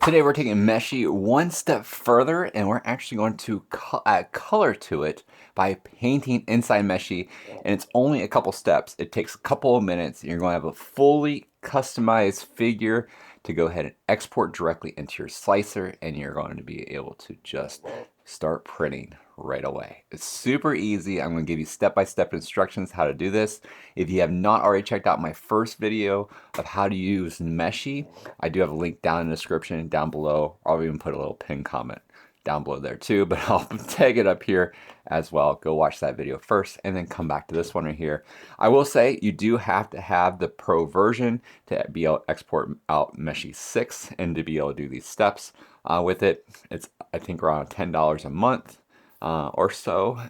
Today we're taking Meshi one step further and we're actually going to add color to it by painting inside Meshi, and it's only a couple steps. It takes a couple of minutes and you're going to have a fully customized figure to go ahead and export directly into your slicer, and you're going to be able to just start printing right away. It's super easy. I'm going to give you step-by-step instructions how to do this. If you have not already checked out my first video of how to use Meshi, I do have a link down in the description down below. I'll even put a little pin comment down below there too, but I'll tag it up here as well. Go watch that video first and then come back to this one right here. I will say you do have to have the pro version to be able to export out Meshi 6 and to be able to do these steps with it. It's, I think, around $10 a month. Or so.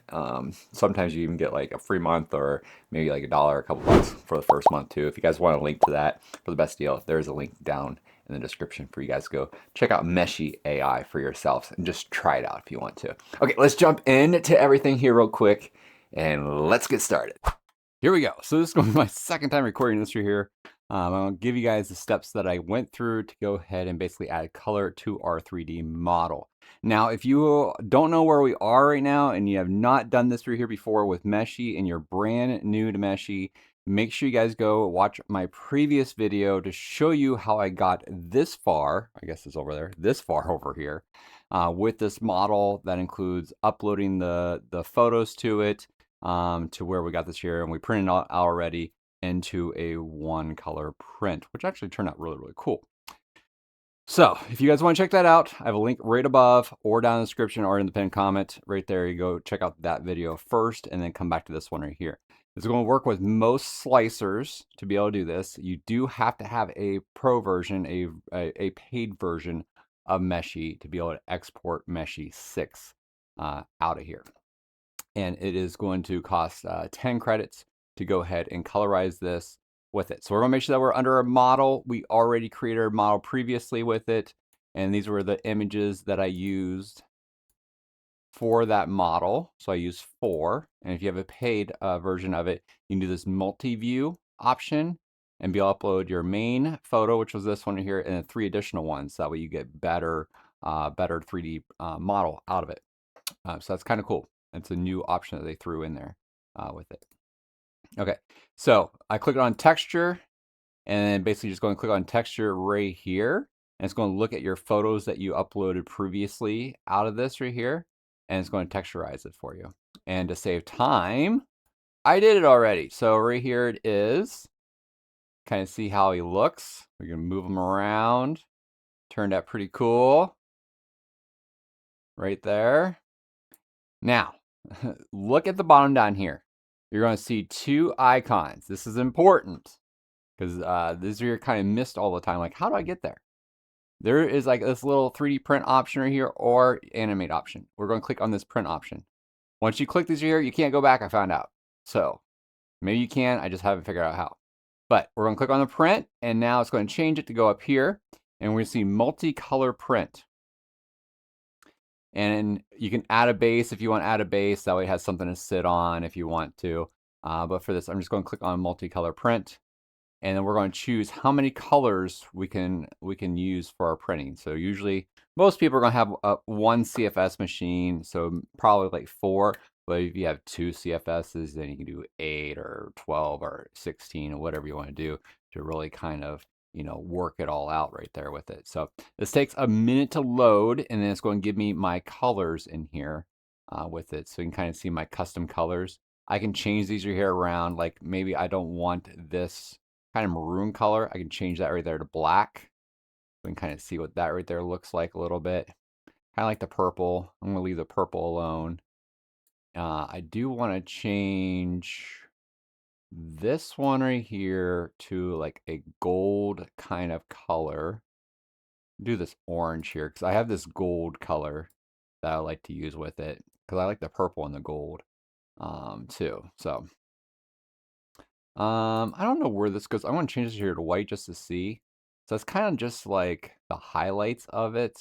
Sometimes you even get like a free month, or maybe like $1, a couple bucks for the first month too. If you guys want a link to that for the best deal, there's a link down in the description for you guys to go check out Meshi AI for yourselves and just try it out if you want to. Okay, let's jump into everything here real quick and let's get started. Here we go. So this is going to be my second time recording this right here. I'll give you guys the steps that I went through to go ahead and basically add color to our 3D model. Now, if you don't know where we are right now and you have not done this right here before with Meshi and you're brand new to Meshi, make sure you guys go watch my previous video to show you how I got this far. I guess it's over there, this far over here with this model. That includes uploading the photos to it, to where we got this here, and we printed it already into a one color print, which actually turned out really, really cool. So if you guys want to check that out, I have a link right above or down in the description or in the pinned comment right there. You go check out that video first and then come back to this one right here. It's going to work with most slicers to be able to do this. You do have to have a pro version, a paid version of Meshi to be able to export Meshi 6 out of here. And it is going to cost 10 credits to go ahead and colorize this with it. So we're going to make sure that we're under a model. We already created a model previously with it, and these were the images that I used for that model. So I used 4, and if you have a paid version of it, you can do this multi-view option and be able to upload your main photo, which was this one here, and then 3 additional ones. That way you get better 3D model out of it. So that's kind of cool. It's a new option that they threw in there with it. Okay, so I click on texture, and then basically just going to click on texture right here, and it's going to look at your photos that you uploaded previously out of this right here, and it's going to texturize it for you. And to save time, I did it already. So right here it is. Kind of see how he looks. We're going to move him around. Turned out pretty cool. Right there. Now, look at the bottom down here. You're going to see 2 icons. This is important because these are kind of missed all the time. Like, how do I get there? There is like this little 3D print option right here, or animate option. We're going to click on this print option. Once you click these here, you can't go back, I found out. So maybe you can, I just haven't figured out how. But we're going to click on the print, and now it's going to change it to go up here, and we're going to see multicolor print. And you can add a base if you want to add a base. That way it has something to sit on if you want to. But for this, I'm just going to click on multicolor print. And then we're going to choose how many colors we can use for our printing. So usually, most people are going to have one CFS machine, so probably like 4. But if you have 2 CFSs, then you can do 8 or 12 or 16 or whatever you want to do to really kind of, work it all out right there with it. So this takes a minute to load, and then it's going to give me my colors in here with it. So you can kind of see my custom colors. I can change these right here around. Like maybe I don't want this kind of maroon color. I can change that right there to black. We can kind of see what that right there looks like a little bit. Kind of like the purple. I'm going to leave the purple alone. I do want to change this one right here to like a gold kind of color. Do this orange here because I have this gold color that I like to use with it because I like the purple and the gold too. So I don't know where this goes. I want to change this here to white just to see. So it's kind of just like the highlights of it.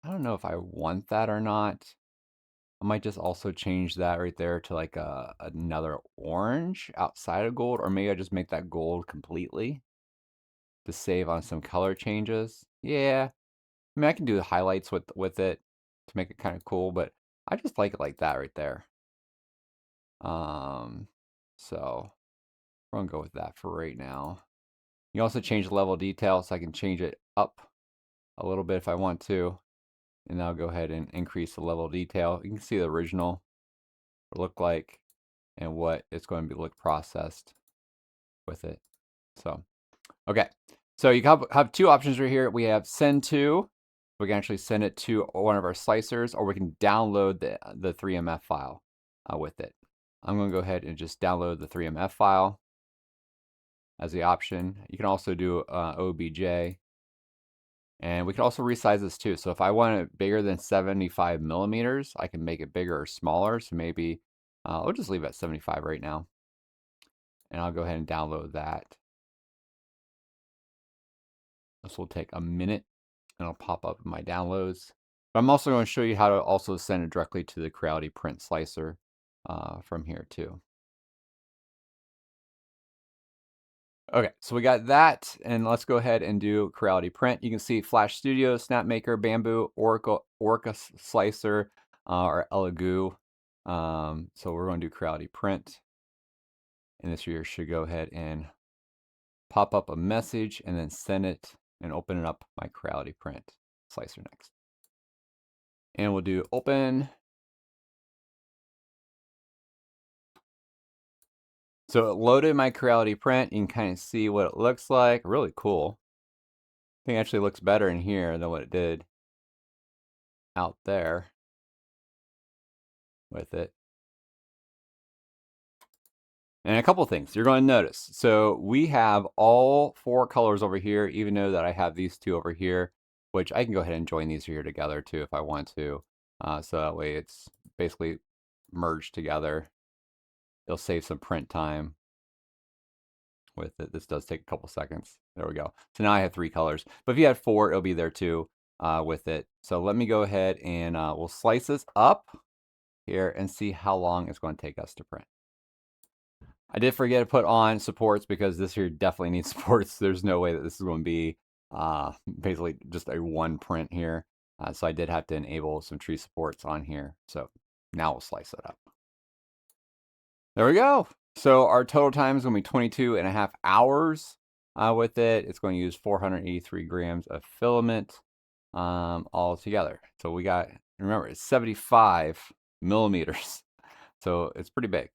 I don't know if I want that or not. I might just also change that right there to like another orange outside of gold, or maybe I just make that gold completely. to save on some color changes. Yeah, I mean, I can do the highlights with it to make it kind of cool, but I just like it like that right there. So we're gonna go with that for right now. You can also change the level of detail, so I can change it up a little bit if I want to. And I'll go ahead and increase the level of detail. You can see the original look like and what it's going to be look processed with it. So, okay. So you have two options right here. We have send to. We can actually send it to one of our slicers, or we can download the 3MF file with it. I'm going to go ahead and just download the 3MF file as the option. You can also do OBJ. And we can also resize this too. So if I want it bigger than 75 millimeters, I can make it bigger or smaller. So maybe we'll just leave it at 75 right now. And I'll go ahead and download that. This will take a minute and it'll pop up in my downloads. But I'm also going to show you how to also send it directly to the Creality print slicer from here too. Okay, so we got that, and let's go ahead and do Creality Print. You can see Flash Studio, SnapMaker, Bamboo, Orca Slicer, or Elegoo. So we're going to do Creality Print, and this here should go ahead and pop up a message, and then send it and open it up my Creality Print slicer next. And we'll do open. So it loaded my Creality Print. You can kind of see what it looks like. Really cool. I think it actually looks better in here than what it did out there with it. And a couple things you're going to notice. So we have all 4 colors over here, even though that I have these 2 over here, which I can go ahead and join these here together too if I want to. So that way it's basically merged together. It'll save some print time with it. This does take a couple seconds. There we go. So now I have 3 colors. But if you had 4, it'll be there too with it. So let me go ahead and we'll slice this up here and see how long it's going to take us to print. I did forget to put on supports because this here definitely needs supports. There's no way that this is going to be basically just a one print here. So I did have to enable some tree supports on here. So now we'll slice it up. There we go. So our total time is going to be 22 and a half hours with it. It's going to use 483 grams of filament all together. So we got, remember, it's 75 millimeters. So it's pretty big.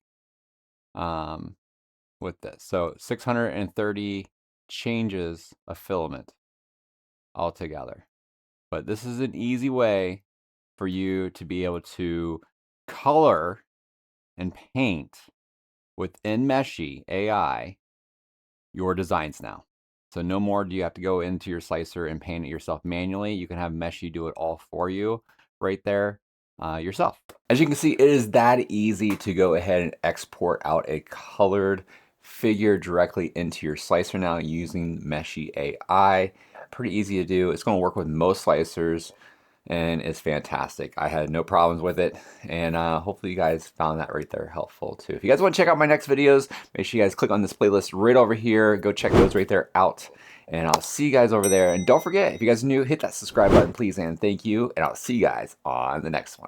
With this. So 630 changes of filament altogether. But this is an easy way for you to be able to color and paint within Meshi AI your designs now. So no more do you have to go into your slicer and paint it yourself manually. You can have Meshi do it all for you right there yourself. As you can see, it is that easy to go ahead and export out a colored figure directly into your slicer now using Meshi AI. Pretty easy to do. It's going to work with most slicers and it's fantastic. I had no problems with it, and hopefully you guys found that right there helpful too. If you guys want to check out my next videos, make sure you guys click on this playlist right over here. Go check those right there out, and I'll see you guys over there. And don't forget, if you guys are new, hit that subscribe button please, and thank you, and I'll see you guys on the next one.